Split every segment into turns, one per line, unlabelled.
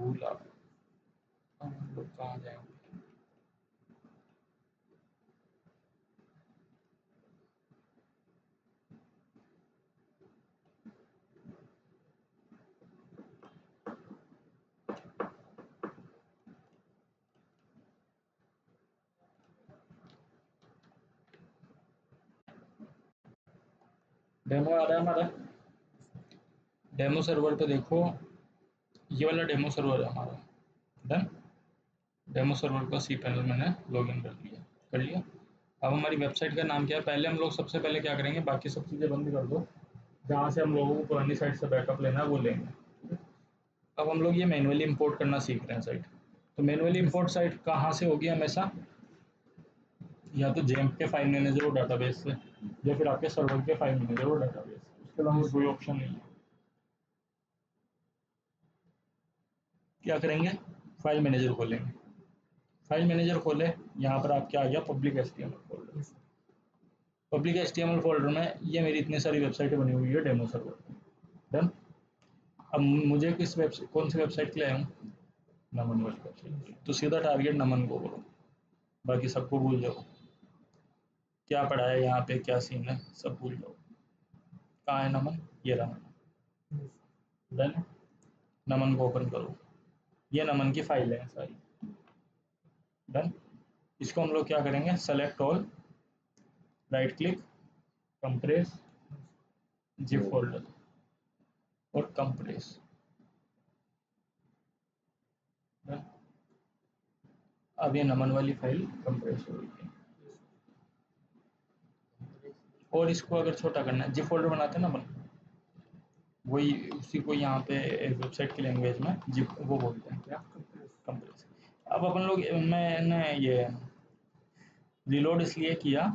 भूला, अब हम लोग कहाँ जाएंगे? डेमो आ रहा है हमारा। डेमो सर्वर पे देखो, ये वाला डेमो सर्वर है हमारा। डन। डेमो सर्वर का सी पैनल मैंने लॉगिन कर लिया। अब हमारी वेबसाइट का नाम क्या है? पहले हम लोग सबसे पहले क्या करेंगे, बाकी सब चीज़ें बंद कर दो, जहाँ से हम लोगों को पुरानी साइट से बैकअप लेना है वो लेंगे। अब हम लोग ये मैनुअली इंपोर्ट करना सीख रहे हैं साइट। तो मैनुअली इंपोर्ट साइट कहाँ से होगी हमेशा? या तो जेएमपी के फाइल मैनेजर और डाटाबेस से, या फिर आपके सर्वर के फाइल मैनेजर और डाटाबेस से। उसके अलावा कोई ऑप्शन नहीं है। क्या करेंगे? फाइल मैनेजर खोलेंगे। फाइल मैनेजर खोले, यहाँ पर आपके आ गया public HTML folder. Public HTML folder में ये मेरी इतनी सारी वेबसाइटें बनी हुई है डेमो सर्वर। डन। अब मुझे किस वेबसाइट, कौन सी वेबसाइट के लिए आया हूँ? नमन वाली वेबसाइट। तो सीधा टारगेट नमन को करो, बाकी सबको भूल जाओ। क्या पढ़ा है यहाँ पे, क्या सीन है, सब भूल जाओ। कहाँ है नमन? ये रहा नमन। डन। नमन को ओपन करो, ये नमन की फाइल है सारी। डन। इसको हम लोग क्या करेंगे? Select all, right click, compress, zip folder और कंप्रेस। अब ये नमन वाली फाइल कंप्रेस हो गई है। और इसको अगर छोटा करना है, जिप फोल्डर बनाते हैं ना अपन, वही उसी को यहाँ पे वेबसाइट की लैंग्वेज में जिप वो बोलते हैं, क्या? कंप्रेस। अब अपन लोग, मैंने ये रिलोड इसलिए किया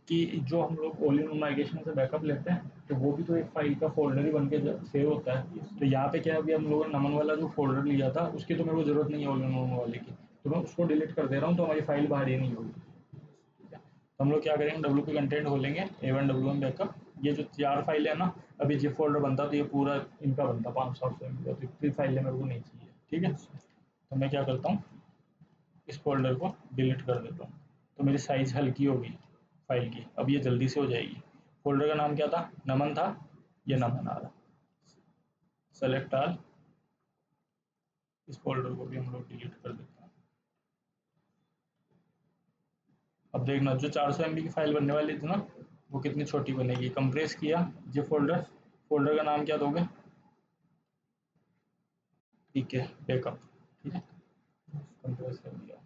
कि जो हम लोग ऑल इन वन माइग्रेशन से बैकअप लेते हैं, तो वो भी तो एक फाइल का फोल्डर ही बन के सेव होता है। तो यहाँ पे क्या, अभी हम लोगों ने नमन वाला जो फोल्डर लिया था उसकी तो मेरे को जरूरत नहीं है ऑल इन वन वाले की, तो मैं उसको डिलीट कर दे रहा हूँ, तो हमारी फाइल बाहर ही नहीं होगी। ठीक है, तो हम लोग क्या करेंगे? डब्ल्यू कंटेंट खोलेंगे, A1WM बैकअप। ये जो 4 फाइल है ना, अभी जिप फोल्डर बनता तो ये पूरा इनका बनता 500-700 MB का, तो इतनी फाइलें मेरे को नहीं चाहिए। ठीक है, तो मैं क्या करता हूँ, इस फोल्डर को डिलीट कर देता हूँ, तो मेरी साइज हल्की होगी फाइल की, अब ये जल्दी से हो जाएगी। फोल्डर का नाम क्या था? नमन था, ये नमन आ रहा। सेलेक्ट ऑल, इस फोल्डर को भी हम लोग डिलीट कर देते हैं। अब देखना, जो 400 MB की फाइल बनने वाली थी ना, वो कितनी छोटी बनेगी। कंप्रेस किया, जिप फोल्डर, फोल्डर का नाम क्या दोगे? ठीक है, बैकअप। ठीक है, कंप्रेस कर दिया।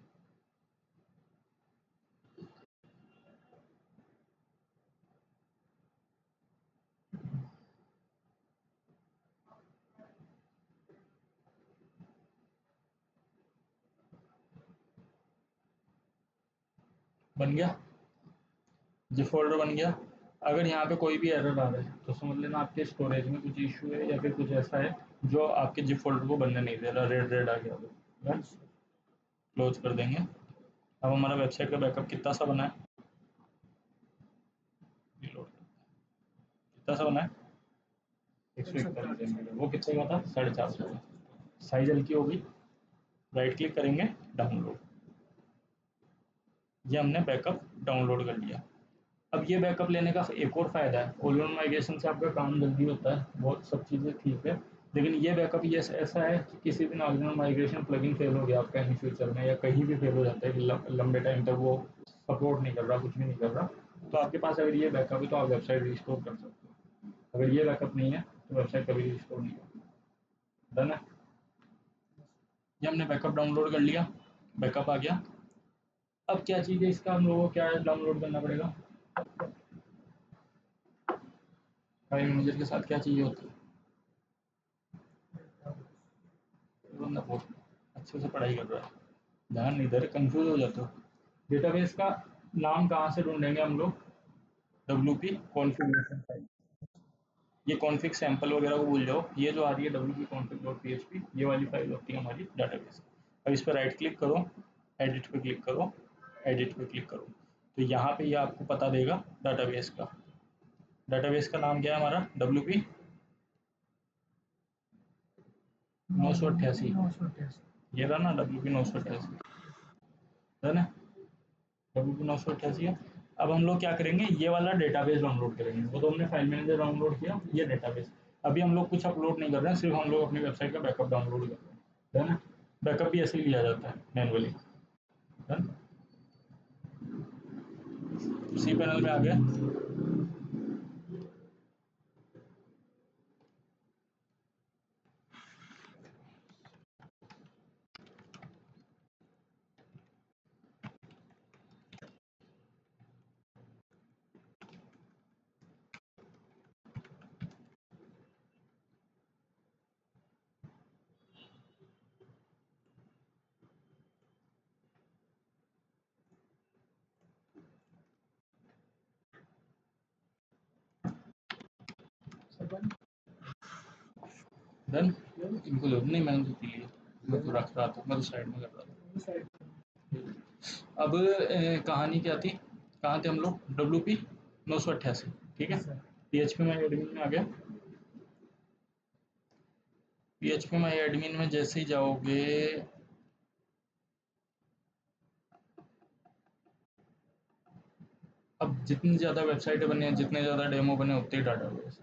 बन गया, जिप फोल्डर बन गया। अगर यहाँ पे कोई भी एरर आ रहा है तो समझ लेना आपके स्टोरेज में कुछ इशू है, या फिर कुछ ऐसा है जो आपके जिप फोल्डर को बनने नहीं दे रहा, रेड रेड आ गया तो बस क्लोज कर देंगे। अब हमारा वेबसाइट का बैकअप कितना सा बना है, रिलोड कितना सा बना है? 141 MB। वो कितने का था? 450 का। साइज हल्की होगी, राइट क्लिक करेंगे, डाउनलोड। ये हमने बैकअप डाउनलोड कर लिया। अब ये बैकअप लेने का एक और फायदा है, ऑल इन माइग्रेशन से आपका काम जल्दी होता है, बहुत सब चीज़ें ठीक है। लेकिन ये बैकअप ये ऐसा है कि किसी दिन all in migration plugin fail हो गया आपका इन फ्यूचर में, या कहीं भी फेल हो जाता है कि लंबे टाइम तक वो सपोर्ट नहीं कर रहा, कुछ भी नहीं कर रहा, तो आपके पास अगर ये बैकअप है तो आप वेबसाइट रिस्टोर कर सकते हो। अगर ये बैकअप नहीं है तो वेबसाइट कभी रिस्टोर नहीं होगी। डन है, ये हमने बैकअप डाउनलोड कर लिया, बैकअप आ गया। अब क्या चीज़ है इसका, हम लोगों को क्या डाउनलोड करना पड़ेगा? फाइल मैनेजर के साथ क्या चाहिए होती है? बंदा बहुत अच्छे से पढ़ाई कर रहा है, ध्यान नहीं दे रहे, कंफ्यूज हो जाते हो। डेटाबेस का नाम कहाँ से ढूंढेंगे हम लोग? WP configuration file. ये कॉन्फ़िग सैंपल वगैरह को भूल जाओ, ये जो आ रही है WP config.php, ये वाली फाइल होती है हमारी डाटाबेस। अब इस पर राइट क्लिक करो, एडिट पे क्लिक करो, एडिट पे क्लिक करो, तो यहाँ पे ये आपको पता देगा डाटाबेस का। डाटाबेस का नाम क्या है हमारा? WP 988 ये रहा ना WP 988 है ना, WP 988 है। अब हम लोग क्या करेंगे, ये वाला डेटाबेस डाउनलोड करेंगे, वो तो हमने फाइल मैनेजर डाउनलोड किया, ये डेटाबेस। अभी हम लोग कुछ अपलोड नहीं कर रहे हैं, सिर्फ हम लोग अपनी वेबसाइट का बैकअप डाउनलोड कर रहे हैं, है ना। बैकअप भी ऐसे ही लिया जाता है मैनुअली, है ना। सी पैनल में आ गया। डन, इनको जरूरत नहीं, मैंने तो पी लिया, मैं तो रख रहा था, मैं तो साइड में कर रहा था। अब कहानी क्या थी, कहाँ थे हम लोग, WP 988, ठीक है। PHP माई एडमिन में आ गया। PHP माई एडमिन में जैसे ही जाओगे, अब जितनी ज़्यादा वेबसाइटें बनी हैं, जितने ज़्यादा डेमो बने, उतने ही डाटाबेस,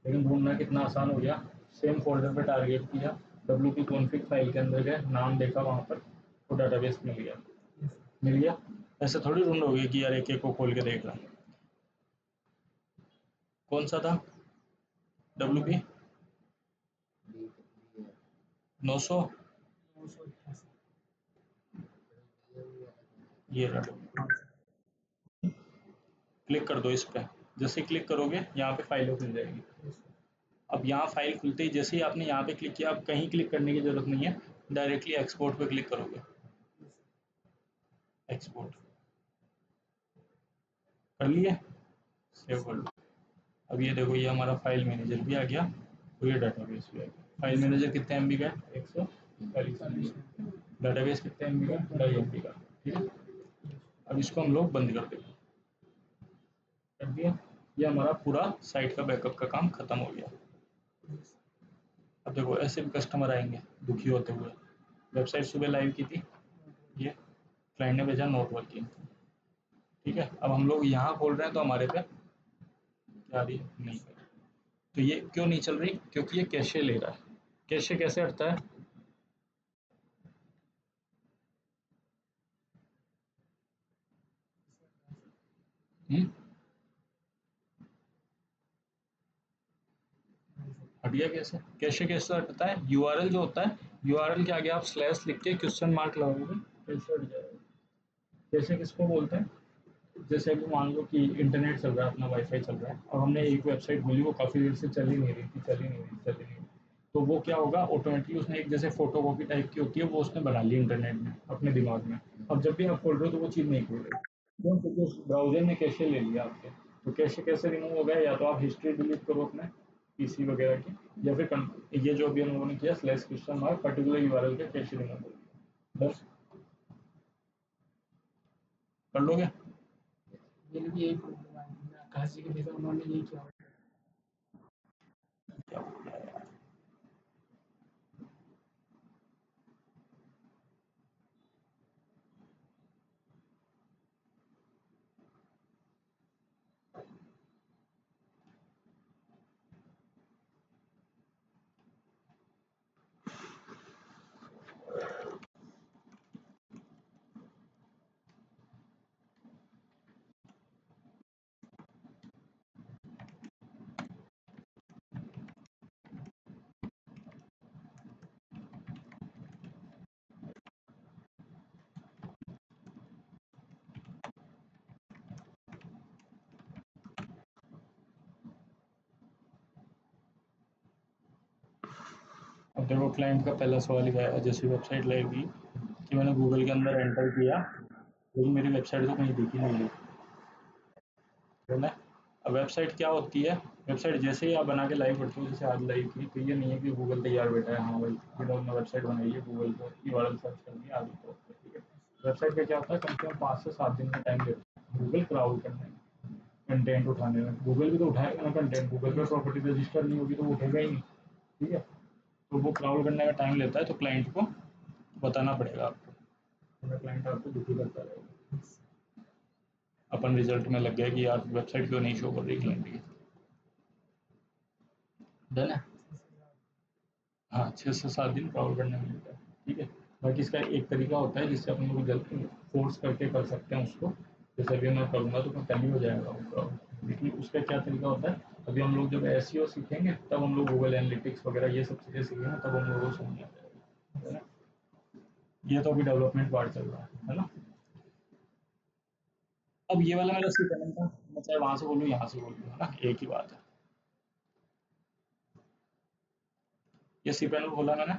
लेकिन ढूंढना कितना आसान हो गया। सेम फोल्डर पे टारगेट किया, WP कॉन्फ़िग फाइल के अंदर गए, नाम देखा वहाँ पर, वो डाटाबेस मिल गया, मिल गया। ऐसे थोड़ी ढूंढोगे कि यार एक एक को खोल के देख रहा। कौन सा था, WP 900, ये रहा, क्लिक कर दो इस पर। जैसे क्लिक करोगे यहाँ पे फाइलें खुल जाएगी। अब यहाँ फाइल खुलते ही जैसे ही आपने यहाँ पे क्लिक किया, अब कहीं क्लिक करने की जरूरत नहीं है, डायरेक्टली एक्सपोर्ट पे क्लिक करोगे, एक्सपोर्ट कर लिए, सेव कर लो। अब ये देखो, ये हमारा फाइल मैनेजर भी आ गया और ये डाटाबेस भी आ गया। फाइल मैनेजर कितने MB का है, 140 MB। डाटाबेस कितने MB का, 2.5 MB का, ठीक है। अब इसको हम लोग बंद कर देंगे, कर दिया। ये हमारा पूरा साइट का बैकअप का काम खत्म हो गया। अब देखो ऐसे भी कस्टमर आएंगे दुखी होते हुए, वेबसाइट सुबह लाइव की थी, ये क्लाइंट ने भेजा नोट वर्किंग, ठीक है। अब हम लोग यहाँ खोल रहे हैं तो हमारे पे क्या आ रही है, नहीं कर। तो ये क्यों नहीं चल रही, क्योंकि ये कैशे ले रहा है। कैशे कैसे हटता है, हम्म, हट गया कैसे, कैशे कैसे हटता है, URL जो होता है, URL के आगे आप स्लैश लिख के क्वेश्चन मार्क लगाओगे, कैसे हट जाएगा। कैसे किसको बोलते हैं, जैसे अभी मान लो कि इंटरनेट चल रहा है, अपना वाईफाई चल रहा है, और हमने एक वेबसाइट खोली, वो काफ़ी देर से चल ही नहीं रही थी, चल ही नहीं रही, चल ही नहीं रही, तो वो क्या होगा, ऑटोमेटिकली उसने एक जैसे फोटो कॉपी टाइप की होती है, वो उसने बना ली इंटरनेट में अपने दिमाग में। अब जब भी आप खोल रहे हो तो वो चीज़ नहीं खोल रही, क्यों, क्योंकि उस ब्राउजर ने कैशे ले लिया आपके। तो कैशे कैसे रिमूव हो गया, या तो आप हिस्ट्री डिलीट करो अपने PC वगैरह की, या फिर ये जो अभी हम लोगों ने किया, slash question mark particular URL का कैशे रिमूव कर दिया, बस कर लोगे।
ये भी यही प्रॉब्लम है, आकाश जी के देखा उन्होंने यही किया।
क्या हो गया यार, अब देखो क्लाइंट का पहला सवाल ही आया, जैसे वेबसाइट लगेगी कि मैंने गूगल के अंदर एंटर किया, लेकिन मेरी वेबसाइट तो कहीं दिख ही नहीं रही, है ना। अब वेबसाइट क्या होती है, वेबसाइट जैसे ही आप बना के लाइव करते हो, जैसे आज लाइव की, तो ये नहीं है कि गूगल तैयार बैठा है, हाँ भाई विनोद ने वेबसाइट बनाई है, गूगल पर URL सर्च कर दिया, आगे पोस्ट कर, ठीक है। वेबसाइट का क्या होता है, कम से कम 5 से 7 दिन का टाइम लेता है गूगल क्राउल करने में, कंटेंट उठाने में। गूगल भी तो उठाएगा ना कंटेंट, गूगल पे प्रॉपर्टी रजिस्टर नहीं होगी तो वो उठेगा ही नहीं, ठीक है। तो वो क्राउल करने का टाइम लेता है, तो क्लाइंट को बताना पड़ेगा आपको, वरना क्लाइंट आपको दुखी करता रहेगा। अपन रिजल्ट में लग गया कि यार वेबसाइट क्यों नहीं शो कर रही क्लाइंट की। डन है। हाँ, 6 से 7 दिन क्राउल करने में मिलता है, ठीक है। बाकी इसका एक तरीका होता है जिससे अपन लोग जल्द फोर्स करके कर सकते हैं उसको। जैसे अभी मैं करूँगा तो कल ही हो जाएगा वो क्राउल। लेकिन उसका क्या तरीका होता है, अभी हम लोग जब एसईओ सीखेंगे तब हम लोग गूगल एनालिटिक्स वगैरह ये सब चीज़ें सीखेंगे, तब हम लोगों को समझ आ जाएगा, है ना। ये तो अभी डेवलपमेंट पार्ट चल रहा है ना। अब ये वाला मेरा सी पैनल था, मैं चाहे वहाँ से बोलूँ यहाँ से बोलूँ, है ना, एक ही बात है। ये सी पैनल बोला मैंने,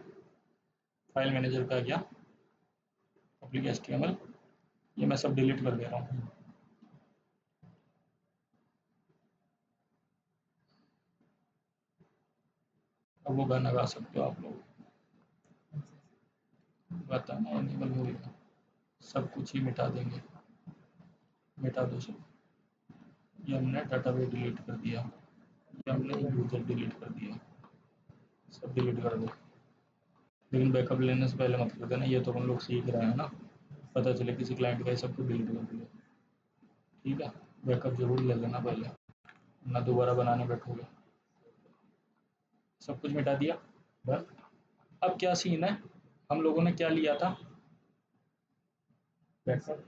फाइल मैनेजर का गया, पब्लिक HTML, ये मैं सब डिलीट कर दे रहा हूँ। अब वो गाना गा सकते हो आप लोग, बताना एनिमल मूवी का सब कुछ ही मिटा देंगे, मिटा दो सब। ये हमने डाटाबेस डिलीट कर दिया, ये हमने यूजर डिलीट कर दिया, सब डिलीट कर दो। लेकिन बैकअप लेने से पहले मत कर देना, ये तो हम लोग सीख रहे हैं ना, पता चले किसी क्लाइंट का सब कुछ डिलीट कर दिया, ठीक है। बैकअप जरूर ले लेना पहले, ना दोबारा बनाने बैठोगे। सब कुछ मिटा दिया, बस। अब क्या सीन है, हम लोगों ने क्या लिया था, बैकअप,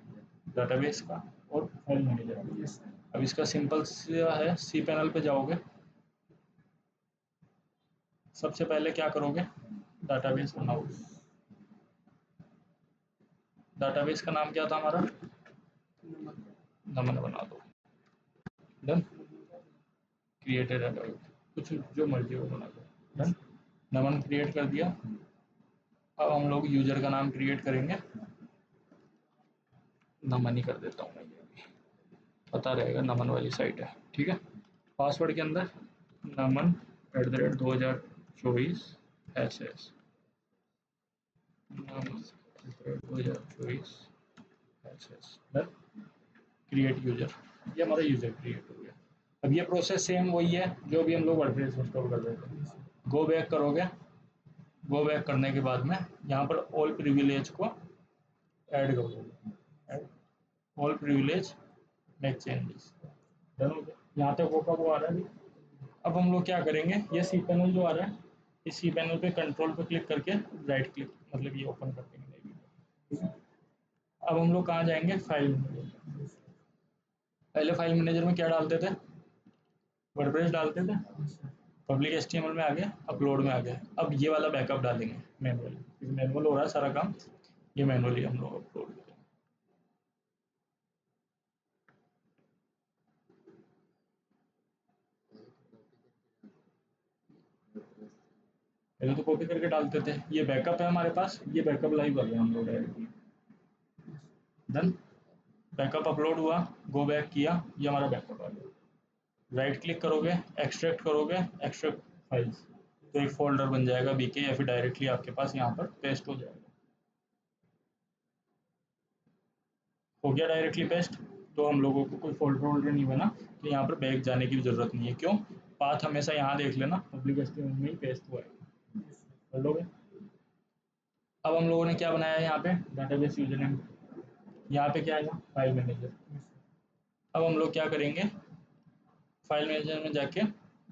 डाटाबेस का और फाइल मैनेजर। अब इसका सिंपल सा है, सी पैनल पे जाओगे, सबसे पहले क्या करोगे, डाटाबेस बनाओगे। डाटाबेस का नाम क्या था हमारा, नमन बना दो। डन, क्रिएटेड डाटाबेस, कुछ जो मर्जी वो बना दो। डन, नमन क्रिएट कर दिया। अब हम लोग यूजर का नाम क्रिएट करेंगे, नमन ही कर देता हूँ मैं, ये भी पता रहेगा नमन वाली साइट है, ठीक है। पासवर्ड के अंदर नमन @2024 SS, नमन @2024 SS। डन, क्रिएट यूजर, ये हमारा यूजर क्रिएट हो गया। अब ये प्रोसेस सेम वही है जो भी हम लोग वर्डप्रेस इंस्टॉल कर रहे थे। गो बैक करोगे, गो बैक करने के बाद में यहाँ पर ऑल प्रिविलेज को ऐड करोगे, all privilege make changes. Done हो गया, यहाँ तक वो का वो आ रहा है। अब हम लोग क्या करेंगे, ये सी पैनल जो आ रहा है, इस सी पैनल पे कंट्रोल पे क्लिक करके राइट क्लिक, मतलब ये ओपन कर देंगे, ठीक है। अब हम लोग कहाँ जाएंगे, फाइल मैनेजर। पहले फाइल मैनेजर में क्या डालते थे, वर्डप्रेस डालते थे, पब्लिक HTML में आ गया, अपलोड में आ गया। अब ये वाला बैकअप डालेंगे मैनुअली, मैनुअल हो रहा है सारा काम, ये मैनुअली हम लोग अपलोड करेंगे। पहले तो कॉपी करके डालते थे, ये बैकअप है हमारे पास, ये बैकअप लाइव कर रहे हैं हम लोग डायरेक्टली। डन, बैकअप अपलोड हुआ, गो बैक किया, ये हमारा बैकअप आ गया। राइट क्लिक करोगे, एक्सट्रैक्ट करोगे, एक्सट्रैक्ट फाइल्स, तो एक फोल्डर बन जाएगा बीके, या फिर डायरेक्टली आपके पास यहाँ पर पेस्ट हो जाएगा। हो गया डायरेक्टली पेस्ट, तो हम लोगों को कोई फोल्डर वोल्डर नहीं बना, तो यहाँ पर बैक जाने की भी जरूरत नहीं है। क्यों, पाथ हमेशा यहाँ देख लेना, पब्लिक HTML में ही पेस्ट हुआ है, कर लोगे। अब हम लोगों ने क्या बनाया है यहाँ पे, डाटाबेस यूजर नेम, यहाँ पे क्या आएगा, फाइल मैनेजर। अब हम लोग क्या करेंगे, फाइल मैनेजर में जाके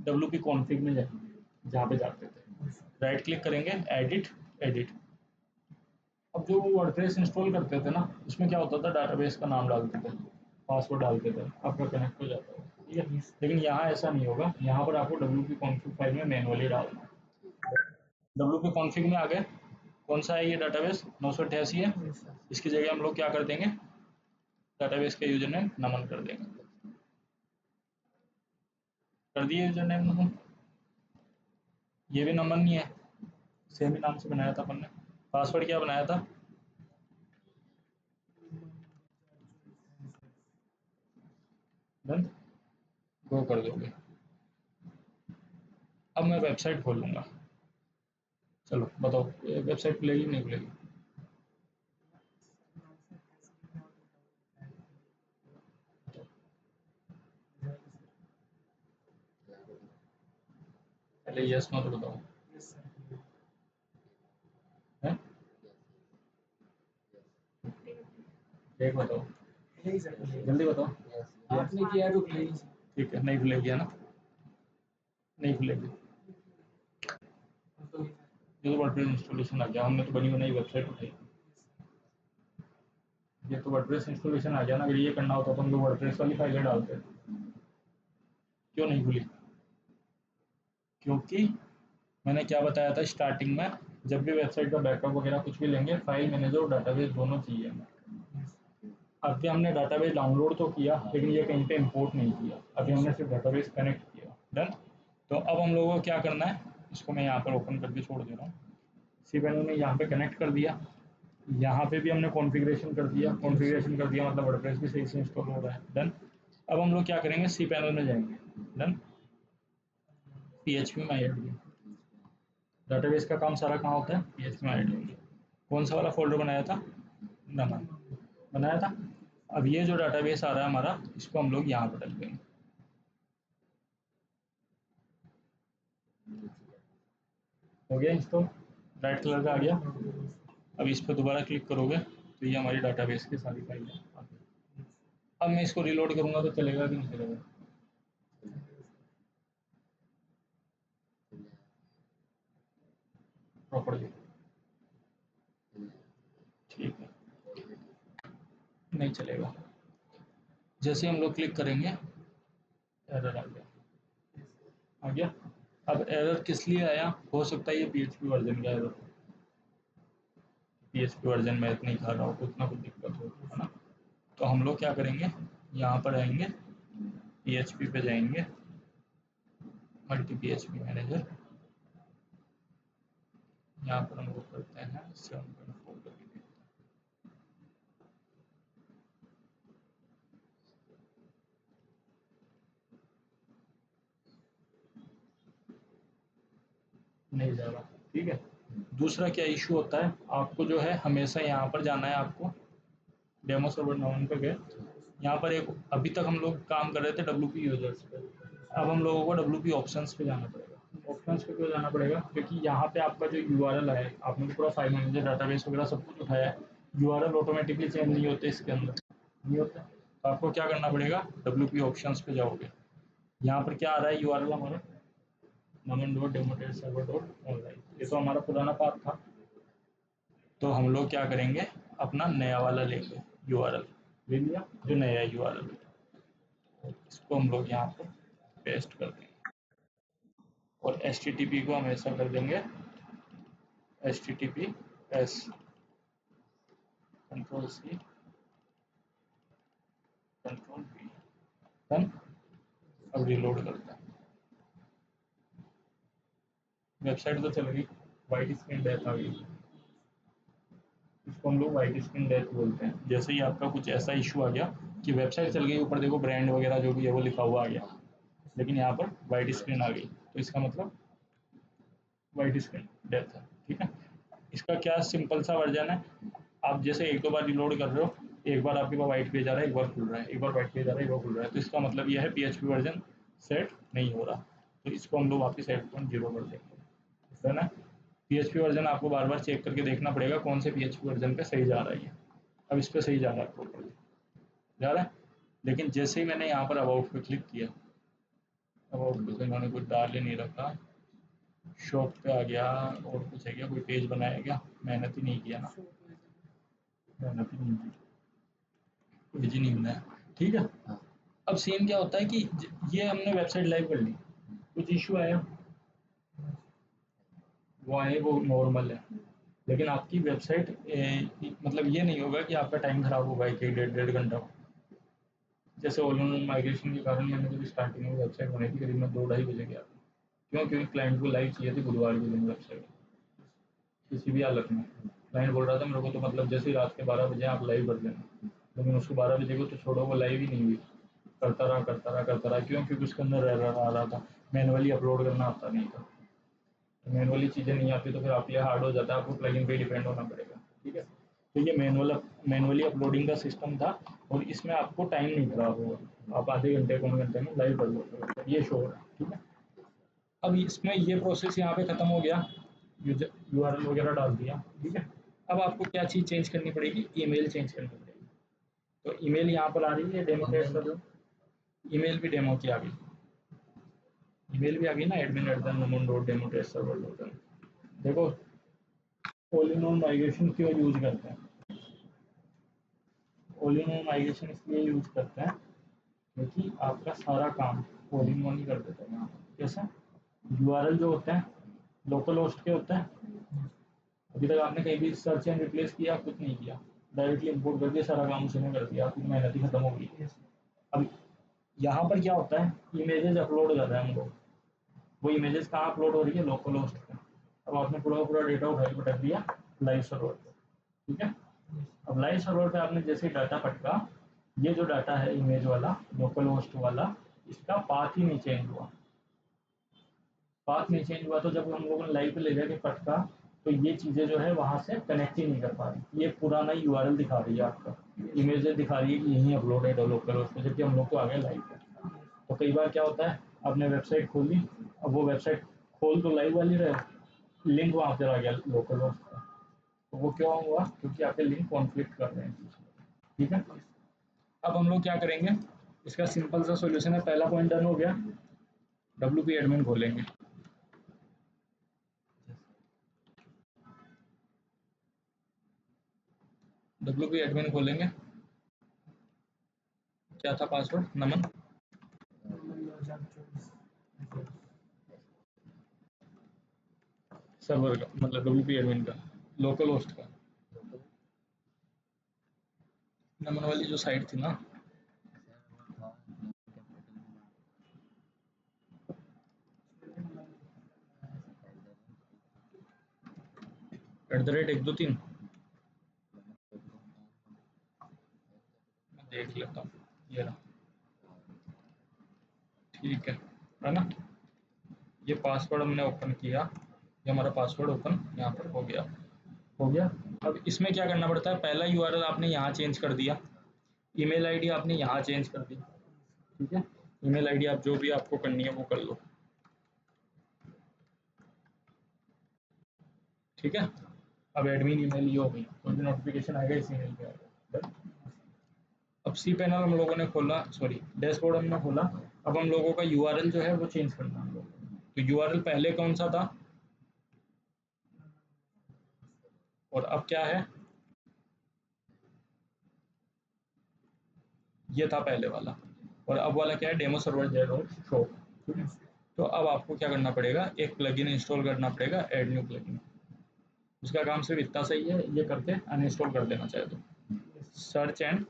WP कॉन्फ़िग में जाएंगे, जहाँ पे जाते थे, राइट क्लिक करेंगे, एडिट, एडिट। अब जो वर्डप्रेस इंस्टॉल करते थे ना, उसमें क्या होता था, डाटाबेस का नाम डालते थे, पासवर्ड डालते थे, आपका कनेक्ट हो जाता है, ठीक है। लेकिन यहाँ ऐसा नहीं होगा, यहाँ पर आपको WP कॉन्फ़िग फाइल में मैनुअली डालना है। WP कॉन्फ़िग में आ गए, कौन सा है ये डाटाबेस, 988 है। इसकी जगह हम लोग क्या कर देंगे, डाटाबेस का यूजर नेम नमन कर देंगे, कर दिए यूजर नेम नमन। ये भी नमन नहीं है, सेम ही नाम से बनाया था अपन ने। पासवर्ड क्या बनाया था, डन, गो कर दोगे। अब मैं वेबसाइट खोल लूँगा, चलो बताओ वेबसाइट खुलेगी नहीं खुलेगी। पहले यस नो तो बताओ। एक बताओ,
नहीं सर खुलेगी।
जल्दी बताओ।
आपने किया है तो खुलेगी सर।
ठीक है, नहीं खुलेगी है ना, नहीं खुलेगी।
तो
ये तो वर्डप्रेस इंस्टॉलेशन आ गया, हमने तो बनी बनाई वेबसाइट उठाई। ये तो वर्डप्रेस इंस्टॉलेशन आ गया ना, अगर ये करना होता तो हम लोग वर्डप्रेस वाली फाइलें डालते। क्यों नहीं खुली? क्योंकि मैंने क्या बताया था स्टार्टिंग में, जब भी वेबसाइट का बैकअप वगैरह कुछ भी लेंगे, फाइल मैनेजर और डाटाबेस दोनों चाहिए हमें। अभी हमने डाटाबेस डाउनलोड तो किया, लेकिन ये कहीं पे इंपोर्ट नहीं किया, अभी हमने सिर्फ डाटाबेस कनेक्ट किया। डन। तो अब हम लोगों को क्या करना है, इसको मैं यहाँ पर ओपन करके छोड़ दे रहा हूँ। cPanel ने यहाँ पे कनेक्ट कर दिया, यहाँ पे भी हमने कॉन्फ़िगरेशन कर दिया, कॉन्फ़िगरेशन कर दिया मतलब वर्डप्रेस भी सही से इंस्टॉल हो रहा है। डन। अब हम लोग क्या करेंगे, cPanel में जाएंगे। डन। PHP MyAdmin, डाटाबेस का काम सारा कहाँ होता है, PHP MyAdmin। कौन सा वाला फोल्डर बनाया था, नमन बनाया था। अब ये जो डाटाबेस आ रहा है हमारा, इसको हम लोग यहाँ पर डाल देंगे। हो गया इंस्टॉल, रेड कलर का आ गया। अब इस पर दोबारा क्लिक करोगे तो ये हमारी डाटाबेस की सारी फाइल है। अब मैं इसको रिलोड करूँगा तो चलेगा कि नहीं चलेगा? प्रॉपर्ली ठीक है, नहीं चलेगा। जैसे हम लोग क्लिक करेंगे, एरर आ गया, आ गया। अब एरर किस लिए आया, हो सकता है ये PHP वर्जन का एरर, PHP वर्जन में नहीं खा रहा हो, उतना कुछ दिक्कत हो, है ना। तो हम लोग क्या करेंगे, यहाँ पर आएंगे, PHP पे जाएंगे, मल्टी PHP मैनेजर, यहाँ पर हम लोग करते हैं 7.4 करके देखते हैं। नहीं जा रहा, ठीक है। दूसरा क्या इशू होता है, आपको जो है हमेशा यहाँ पर जाना है, आपको डेमो सर्वर डाउन पे गए, यहाँ पर एक अभी तक हम लोग काम कर रहे थे WP यूजर्स पे, अब हम लोगों को WP ऑप्शंस पे जाना पड़ेगा। ऑप्शंस पे क्यों जाना पड़ेगा, क्योंकि यहाँ पे आपका जो URL है, आपने तो पूरा फाइल मैनेजर डाटाबेस वगैरह सब कुछ उठाया है, URL ऑटोमेटिकली चेंज नहीं होते इसके अंदर, नहीं होते। तो आपको क्या करना पड़ेगा, WP ऑप्शंस पे जाओगे, यहाँ पर क्या आ रहा है URL हमारा, naman.demo.server.online, ये तो हमारा पुराना पाथ था। तो हम लोग क्या करेंगे, अपना नया वाला लेंगे, URL ले लिया, जो नया URL है इसको हम लोग यहाँ पर पेस्ट कर देंगे, और HTTP को हमेशा कर देंगे HTTPS, Ctrl+C Ctrl+V। डन। अब रिलोड करते हैं, वेबसाइट तो चल गई, वाइट स्क्रीन डेथ आ गई, इसको हम लोग वाइट स्क्रीन डेथ बोलते हैं। जैसे ही आपका कुछ ऐसा इशू आ गया कि वेबसाइट चल गई, ऊपर देखो ब्रांड वगैरह जो भी है वो लिखा हुआ आ गया, लेकिन यहाँ पर वाइट स्क्रीन आ गई, तो इसका मतलब वाइट स्क्रीन डेथ है, ठीक है। इसका क्या सिंपल सा वर्जन है, आप जैसे एक दो बार रिलोड कर रहे हो, एक बार आपके पास वाइट पेज आ रहा है, एक बार खुल रहा है, एक बार वाइट पेज आ रहा है, एक बार खुल रहा है, तो इसका मतलब यह है PHP वर्जन सेट नहीं हो रहा, तो इसको हम लोग वापस 8.0 कर देंगे, है ना। PHP वर्जन आपको बार बार चेक करके देखना पड़ेगा कौन से PHP वर्जन पे सही जा रहा है ये। अब इस पर सही जा रहा है, प्रॉपर्ली जा रहा है। लेकिन जैसे ही मैंने यहाँ पर अबाउट पे क्लिक किया, अबाउट पे तो इन्होंने कुछ डाल ही नहीं रखा, शॉप पे आ गया और कुछ है क्या, कोई पेज बनाया क्या, मेहनत ही नहीं किया ना, मेहनत ही नहीं की, पेज ही नहीं बनाया, ठीक है। अब सीन क्या होता है कि ये हमने वेबसाइट लाइव कर ली, कुछ इशू आया, वो आए वो नॉर्मल है, लेकिन आपकी वेबसाइट मतलब ये नहीं होगा कि आपका टाइम खराब होगा एक एक डेढ़ डेढ़ घंटा। जैसे ऑनलाइन माइग्रेशन के कारण मैंने जब स्टार्टिंग में वेबसाइट बनाई थी, करीब मैं 2-2:30 बजे गया था, क्यों, क्योंकि क्लाइंट को लाइव चाहिए थी बुधवार के दिन वेबसाइट, किसी भी हालत में। क्लाइंट बोल रहा था मेरे को तो मतलब जैसे ही रात के 12 बजे आप लाइव कर देना, लेकिन उसको 12 बजे को तो छोड़ो, वो लाइव ही नहीं हुई, करता रहा करता रहा करता रहा, क्यों, क्योंकि उसके अंदर एरर आ रहा था, मैनुअली अपलोड करना आता नहीं था। मैनुअली चीज़ें नहीं आती तो फिर आपके लिए हार्ड हो जाता है, आपको प्लगइन पे डिपेंड होना पड़ेगा, ठीक है। तो ये मैनुअली अपलोडिंग का सिस्टम था, और इसमें आपको टाइम नहीं खराब होगा, आप आधे घंटे 1 घंटे में लाइव कर लो, ये शो हो रहा है, ठीक है। अब इसमें ये प्रोसेस यहाँ पे ख़त्म हो गया, यूजर URL वगैरह डाल दिया, ठीक है। अब आपको क्या चीज़ चेंज करनी पड़ेगी, ईमेल चेंज करनी पड़ेगी। तो ईमेल यहाँ पर आ रही है डेमो टेस्ट सर्वर, ईमेल भी डेमो की आ गई, ईमेल भी आ गई ना admin@namon.demo.test-server.in। देखो ऑल इन वन माइग्रेशन क्यों यूज करते हैं, ऑल इन वन माइग्रेशन इसलिए यूज करते हैं क्योंकि आपका सारा काम ऑल इन वन ही कर देता है यहाँ पर। कैसे यूआरएल जो होते हैं लोकल होस्ट के होते हैं, अभी तक आपने कहीं भी सर्च एंड रिप्लेस किया, कुछ नहीं किया, डायरेक्टली इंपोर्ट कर दिया, सारा काम उसने कर दिया, आपकी मेहनत ही खत्म हो गई। अब यहाँ पर क्या होता है, इमेजेस अपलोड कर रहे हैं हम लोग, वो इमेजेस कहाँ अपलोड हो रही है, लोकल होस्ट पे। अब आपने पूरा पूरा डेटा उठा के पटक दिया लाइव सर्वर पे, ठीक है। अब लाइव सर्वर पे आपने जैसे डाटा पटका, ये जो डाटा है इमेज वाला लोकल होस्ट वाला, इसका पाथ ही नहीं चेंज हुआ, पाथ नहीं चेंज हुआ, तो जब हम लोगों ने लाइव पे ले जाके पटका तो ये चीज़ें जो है वहाँ से कनेक्ट ही नहीं कर पा रही, ये पुराना यूआरएल दिखा रही है आपका, इमेजेस दिखा रही है कि यहीं अपलोडेड है लोकल होस्ट पे, जबकि हम लोग तो आ गए लाइव पे। तो कई बार क्या होता है, आपने वेबसाइट खोली, अब वो वेबसाइट खोल तो लाइव वाली रहे, लिंक वहाँ पर आ गया लोकल होस्ट का, तो वो क्यों हुआ, क्योंकि आपके लिंक कॉन्फ्लिक्ट कर रहे हैं, ठीक है। अब हम लोग क्या करेंगे, इसका सिंपल सा सॉल्यूशन है, पहला पॉइंट डन हो गया, WP एडमिन खोलेंगे, WP एडमिन खोलेंगे, क्या था पासवर्ड, नमन सर्वर का, मतलब WP एडमिन का, लोकल होस्ट का, नमन वाली जो साइट थी ना, @123 मैं देख लेता हूँ, ये रहा, ठीक है ना। ये पासवर्ड हमने ओपन किया, ये हमारा पासवर्ड ओपन यहाँ पर हो गया, हो गया। अब इसमें क्या करना पड़ता है, पहला यूआरएल आपने यहाँ चेंज कर दिया, ईमेल आईडी आपने यहाँ चेंज कर दी, ठीक है। ईमेल आईडी आप जो भी आपको करनी है वो कर लो, ठीक है। अब एडमिन ईमेल ये हो गई, कोई भी नोटिफिकेशन आएगा इस ईमेल पे आएगा। अब सी पैनल हम लोगों ने खोला, सॉरी डैशबोर्ड हमने खोला, अब हम लोगों का यूआरएल जो है वो चेंज करना है हम लोगों को। तो यूआरएल पहले कौन सा था और अब क्या है, ये था पहले वाला, और अब वाला क्या है, डेमो सर्वर शो, ठीक है। तो अब आपको क्या करना पड़ेगा, एक प्लगइन इंस्टॉल करना पड़ेगा, ऐड न्यू प्लगइन, उसका काम सिर्फ इतना सही है, ये करके अनइंस्टॉल कर देना चाहे तो, सर्च एंड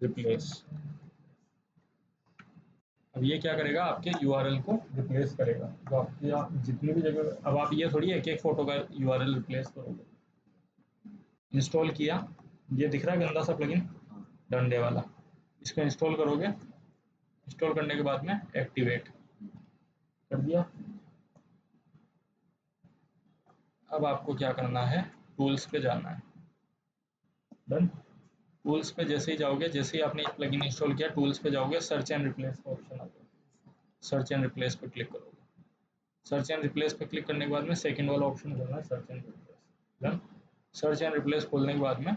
रिप्लेस। अब ये क्या करेगा, आपके यूआरएल को रिप्लेस करेगा, तो आपकी आप जितनी भी जगह, अब आप ये थोड़ी एक एक फोटो का यूआरएल रिप्लेस करोगे, इंस्टॉल किया, ये दिख रहा है गंदा सा प्लगइन डंडे वाला, इसको इंस्टॉल करोगे, इंस्टॉल करने के बाद में एक्टिवेट कर दिया। अब आपको क्या करना है, टूल्स पे जाना है, डन। टूल्स पे जैसे ही जाओगे, जैसे ही आपने प्लगइन इंस्टॉल किया, टूल्स पे जाओगे, सर्च एंड रिप्लेस का ऑप्शन आ जाएगा, सर्च एंड रिप्लेस पे क्लिक करोगे, सर्च एंड रिप्लेस पे क्लिक करने के बाद में सेकंड वाला ऑप्शन खोलना है, search and replace, done. Search and replace खोलने के बाद में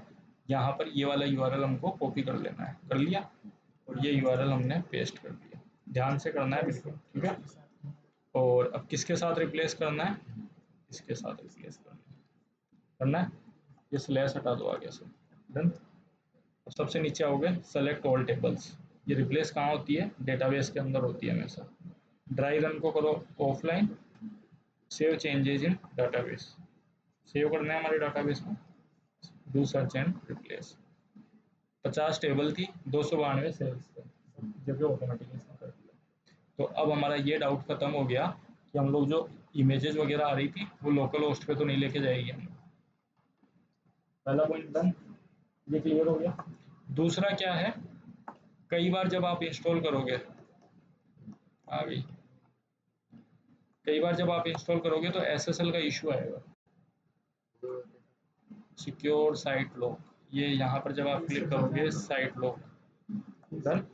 यहाँ पर ये वाला यूआरएल हमको कॉपी कर लेना है, कर लिया, और ये यूआरएल हमने पेस्ट कर दिया, ध्यान से करना है बिल्कुल, ठीक है। और अब किसके साथ रिप्लेस करना है, इसके साथ रिप्लेस करना है, ये स्लैश हटा दो आगे से, डन। अब सबसे नीचे आओगे, सेलेक्ट ऑल टेबल्स, ये रिप्लेस कहाँ होती है, डेटाबेस के अंदर होती है हमेशा। ड्राई रन को करो offline, save changes in database, save करना है हमारे डाटाबेस में, do search and replace. 50 table थी, 292 सेल्स थे, जो कि ऑटोमेटिकली इसने कर दिया। तो अब हमारा ये डाउट खत्म हो गया कि हम लोग जो इमेजेस वगैरह आ रही थी वो लोकल होस्ट पे तो नहीं लेके जाएगी हम, पहला पॉइंट डन, ये क्लियर हो गया। दूसरा क्या है, कई बार जब आप इंस्टॉल करोगे, आ गई, कई बार जब आप इंस्टॉल करोगे तो SSL का इशू आएगा, सिक्योर साइट लॉक, ये यहाँ पर जब आप क्लिक करोगे साइट लॉक, डन।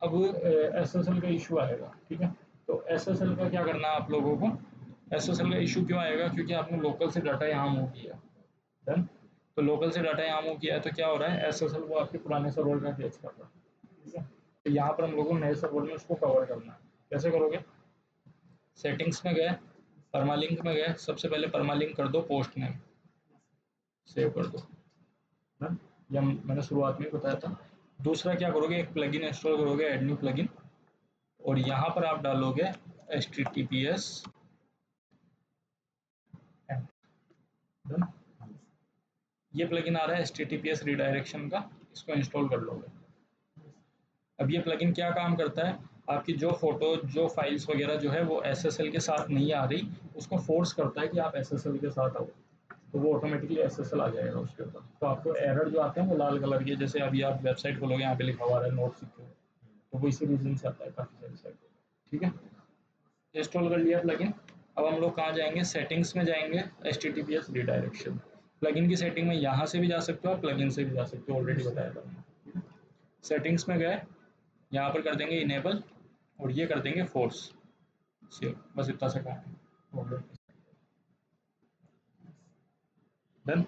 अब SSL का इशू आएगा, ठीक है। तो SSL का क्या करना है आप लोगों को, SSL का इशू क्यों आएगा, क्योंकि आपने लोकल से डाटा यहाँ मूव किया, डन। तो लोकल से डाटा यहाँ मूव किया है तो क्या हो रहा है, एसएसएल वो आपके पुराने सर्वर का कैच कर रहा है, ठीक है। तो यहाँ पर हम लोगों को नए सर्वर में उसको कवर करना है। कैसे करोगे, सेटिंग्स में गए, परमालिंक में गए, सबसे पहले परमालिंक कर दो पोस्ट नेम, सेव कर दो ना, ये मैंने शुरुआत में ही बताया था। दूसरा क्या करोगे, एक प्लगइन इंस्टॉल करोगे, ऐड न्यू प्लगइन, और यहाँ पर आप डालोगे https डन। ये प्लगइन आ रहा है https रिडायरेक्शन का, इसको इंस्टॉल कर लोगे। अब ये प्लगइन क्या काम करता है, आपकी जो फोटो जो फाइल्स वगैरह जो है वो एसएसएल के साथ नहीं आ रही, उसको फोर्स करता है कि आप एसएसएल के साथ आओ, तो वो ऑटोमेटिकली एसएसएल आ जाएगा उसके ऊपर। तो आपको एरर जो आते हैं वो लाल कलर के, जैसे अभी आप वेबसाइट खोलोगे यहाँ पे लिखा हुआ है नोट सिक्योर, तो वो इसी रीजन से आता है काफ़ी सारी साइट, ठीक है। इंस्टॉल कर लिया प्लगइन। अब हम लोग कहाँ जाएंगे, सेटिंग्स में जाएंगे, https रिडायरेक्शन। प्लगइन की सेटिंग में यहाँ से भी जा सकते हो, प्लगइन से भी जा सकते हो, ऑलरेडी बताया था मैंने। सेटिंग्स में गए, यहाँ पर कर देंगे इनेबल, और ये कर देंगे फोर्स सेव, बस इतना सा काम है, डन।